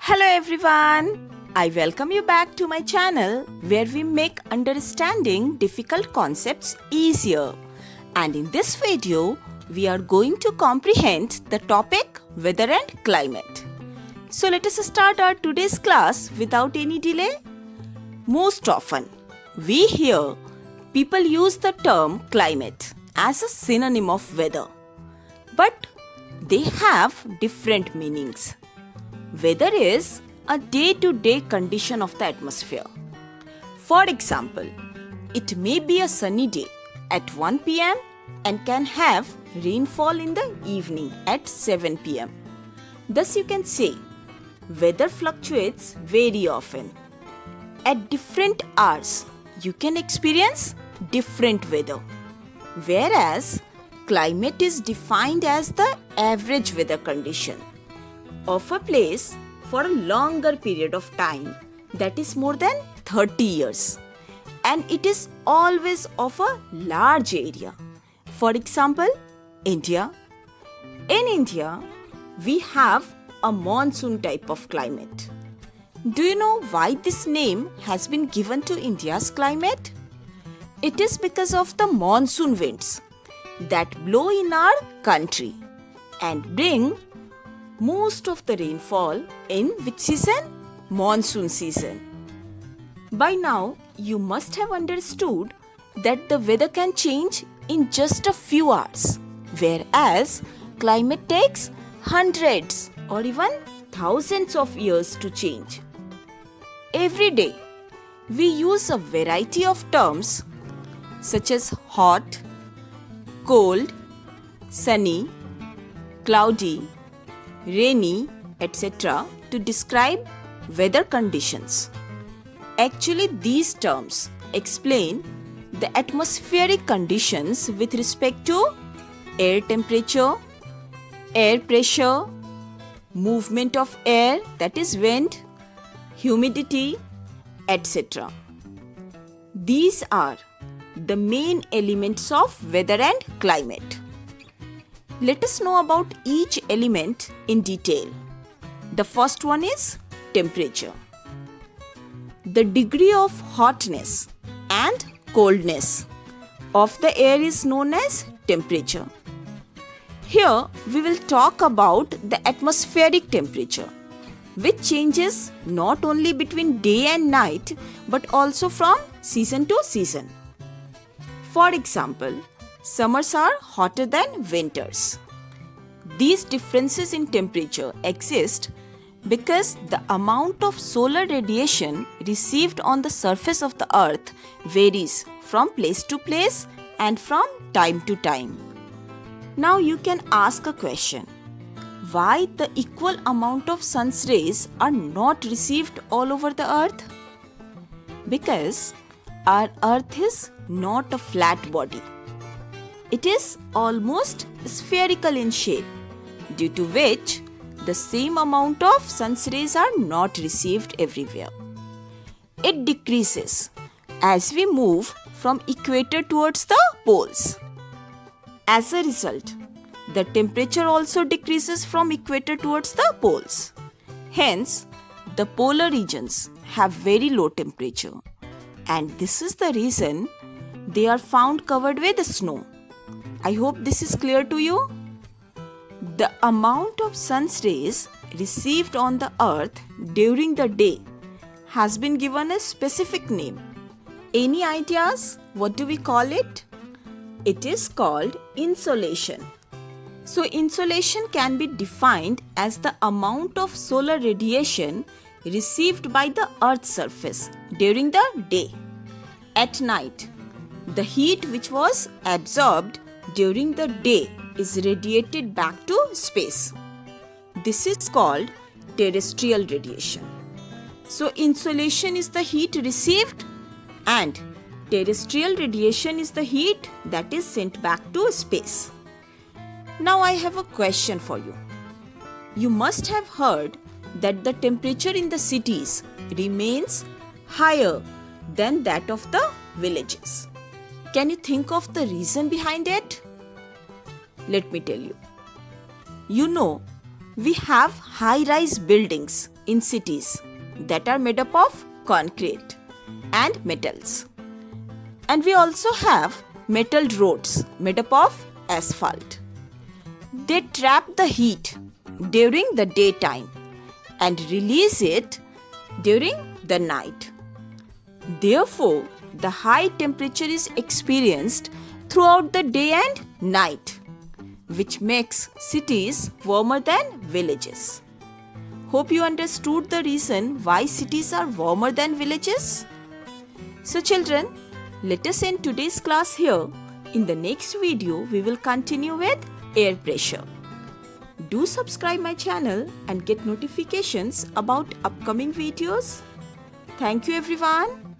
Hello everyone! I welcome you back to my channel where we make understanding difficult concepts easier. And in this video, we are going to comprehend the topic weather and climate. So let us start our today's class without any delay. Most often, we hear people use the term climate as a synonym of weather. But they have different meanings. Weather is a day-to-day condition of the atmosphere. For example, it may be a sunny day at 1 p.m. and can have rainfall in the evening at 7 p.m. Thus you can say, weather fluctuates very often. At different hours, you can experience different weather. Whereas, climate is defined as the average weather condition of a place for a longer period of time, that is more than 30 years, and it is always of a large area. For example, India. In India, we have a monsoon type of climate. Do you know why this name has been given to India's climate? It is because of the monsoon winds that blow in our country and bring most of the rainfall in which season? Monsoon season. By now, you must have understood that the weather can change in just a few hours, whereas climate takes hundreds or even thousands of years to change. Every day, we use a variety of terms such as hot, cold, sunny, cloudy, rainy, etc. to describe weather conditions. Actually, these terms explain the atmospheric conditions with respect to air temperature, air pressure, movement of air, that is wind, humidity, etc. These are the main elements of weather and climate. Let us know about each element in detail. The first one is temperature. The degree of hotness and coldness of the air is known as temperature. Here we will talk about the atmospheric temperature, which changes not only between day and night but also from season to season. For example, summers are hotter than winters. These differences in temperature exist because the amount of solar radiation received on the surface of the earth varies from place to place and from time to time. Now you can ask a question. Why the equal amount of sun's rays are not received all over the earth? Because our earth is not a flat body. It is almost spherical in shape, due to which the same amount of sun's rays are not received everywhere. It decreases as we move from equator towards the poles. As a result, the temperature also decreases from equator towards the poles. Hence, the polar regions have very low temperature, and this is the reason they are found covered with snow. I hope this is clear to you. The amount of sun's rays received on the earth during the day has been given a specific name. Any ideas? What do we call it? It is called insolation. So insolation can be defined as the amount of solar radiation received by the earth's surface during the day. At night, the heat which was absorbed during the day is radiated back to space. This is called terrestrial radiation. So insolation is the heat received and terrestrial radiation is the heat that is sent back to space. Now I have a question for you. You must have heard that the temperature in the cities remains higher than that of the villages. Can you think of the reason behind it? Let me tell you. You know, we have high-rise buildings in cities that are made up of concrete and metals. And we also have metal roads made up of asphalt. They trap the heat during the daytime and release it during the night. Therefore, the high temperature is experienced throughout the day and night, which makes cities warmer than villages. Hope you understood the reason why cities are warmer than villages. So children, let us end today's class here. In the next video, we will continue with air pressure. Do subscribe my channel and get notifications about upcoming videos. Thank you everyone.